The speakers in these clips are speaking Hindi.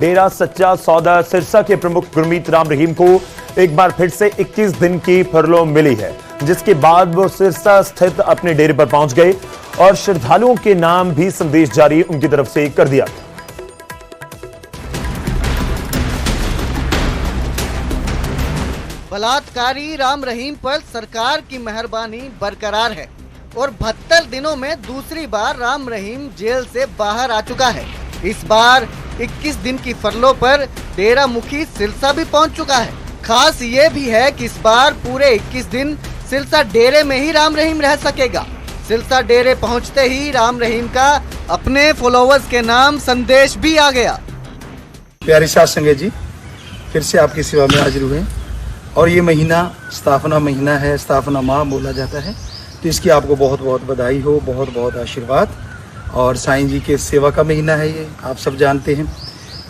डेरा सच्चा सौदा सिरसा के प्रमुख गुरमीत राम रहीम को एक बार फिर से 21 दिन की फरलो मिली है, जिसके बाद वो सिरसा स्थित अपने डेरे पर पहुंच गए और श्रद्धालुओं के नाम भी संदेश जारी उनकी तरफ से कर दिया। बलात्कारी राम रहीम पर सरकार की मेहरबानी बरकरार है और 72 दिनों में दूसरी बार राम रहीम जेल से बाहर आ चुका है। इस बार 21 दिन की फरलो पर डेरा मुखी सिरसा भी पहुंच चुका है। खास ये भी है कि इस बार पूरे 21 दिन सिरसा डेरे में ही राम रहीम रह सकेगा। सिरसा डेरे पहुंचते ही राम रहीम का अपने फॉलोवर्स के नाम संदेश भी आ गया। प्यारे साथ संगत जी, फिर से आपकी सेवा में हाजिर हुए और ये महीना स्थापना महीना है, स्थापना माह बोला जाता है, तो इसकी आपको बहुत बहुत बधाई हो, बहुत बहुत आशीर्वाद। और साईं जी के सेवा का महीना है ये, आप सब जानते हैं,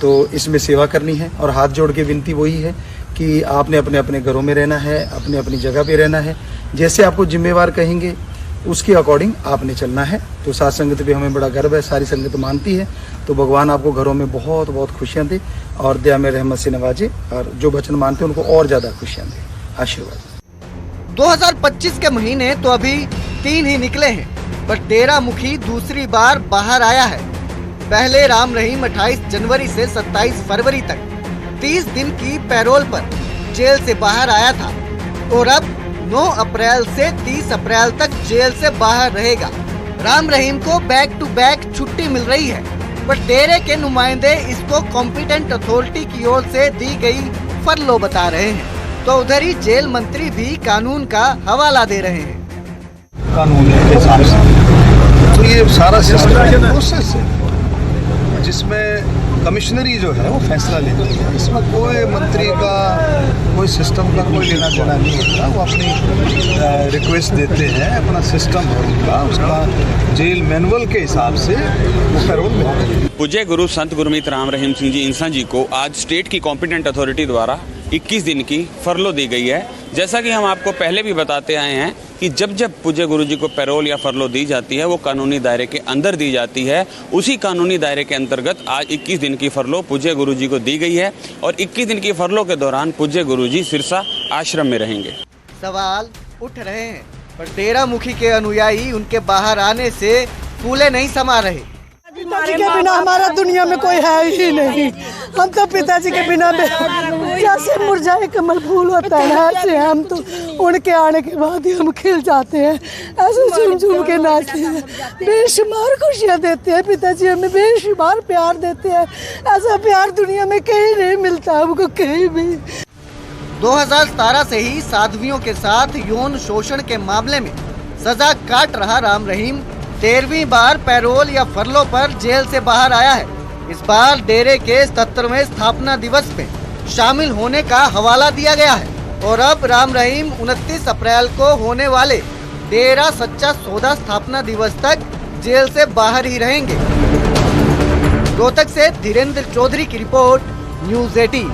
तो इसमें सेवा करनी है और हाथ जोड़ के विनती वही है कि आपने अपने अपने घरों में रहना है, अपने अपनी जगह पे रहना है, जैसे आपको जिम्मेवार कहेंगे उसके अकॉर्डिंग आपने चलना है। तो साथ संगत पे हमें बड़ा गर्व है, सारी संगत मानती है, तो भगवान आपको घरों में बहुत बहुत खुशियाँ दे और दया में रहमत से नवाजे और जो वचन मानते हैं उनको और ज़्यादा खुशियाँ दे। आशीर्वाद। 2025 के महीने तो अभी 3 ही निकले हैं, पर डेरा मुखी दूसरी बार बाहर आया है। पहले राम रहीम 28 जनवरी से 27 फरवरी तक 30 दिन की पैरोल पर जेल से बाहर आया था और अब 9 अप्रैल से 30 अप्रैल तक जेल से बाहर रहेगा। राम रहीम को बैक टू बैक छुट्टी मिल रही है, पर डेरे के नुमाइंदे इसको कॉम्पिटेंट अथॉरिटी की ओर से दी गई फरलो बता रहे हैं, तो उधर ही जेल मंत्री भी कानून का हवाला दे रहे हैं। कानून के हिसाब से तो ये सारा सिस्टम प्रोसेस है जिसमें कमिश्नरी जो है वो फैसला लेती है। इसमें कोई मंत्री का कोई सिस्टम का कोई लेना देना नहीं होता। वो अपनी रिक्वेस्ट देते हैं, अपना सिस्टम है उनका, उसका जेल मैनुअल के हिसाब से वो पैरोल मिलता है। पूज्य गुरु संत गुरमीत राम रहीम सिंह जी इंसा जी को आज स्टेट की कॉम्पिटेंट अथॉरिटी द्वारा 21 दिन की फरलो दी गई है। जैसा कि हम आपको पहले भी बताते आए हैं कि जब जब पूज्य गुरु जी को पैरोल या फरलो दी जाती है वो कानूनी दायरे के अंदर दी जाती है। उसी कानूनी दायरे के अंतर्गत आज 21 दिन की फरलो पूज्य गुरु जी को दी गई है और 21 दिन की फरलो के दौरान पूज्य गुरु जी सिरसा आश्रम में रहेंगे। सवाल उठ रहे हैं, पर डेरा मुखी के अनुयायी उनके बाहर आने से फूले नहीं समा रहे। पिताजी के बिना हमारा दुनिया में कोई है ही नहीं। हम तो पिताजी के बिना जैसे मुरझाए कमल फूल होता है ऐसे हम तो उनके आने के बाद ही हम खिल जाते हैं, ऐसे झूम झूम के नाचते हैं। बेशुमार खुशियाँ देते हैं पिताजी, हमें बेशुमार प्यार देते हैं। ऐसा प्यार दुनिया में कहीं नहीं मिलता हमको, कहीं भी। 2017 से ही साध्वियों के साथ यौन शोषण के मामले में सजा काट रहा राम रहीम 13वीं बार पैरोल या फरलो पर जेल से बाहर आया है। इस बार डेरे के 77वें स्थापना दिवस में शामिल होने का हवाला दिया गया है और अब राम रहीम 29 अप्रैल को होने वाले डेरा सच्चा सौदा स्थापना दिवस तक जेल से बाहर ही रहेंगे। रोहतक से धीरेन्द्र चौधरी की रिपोर्ट, न्यूज़ 18।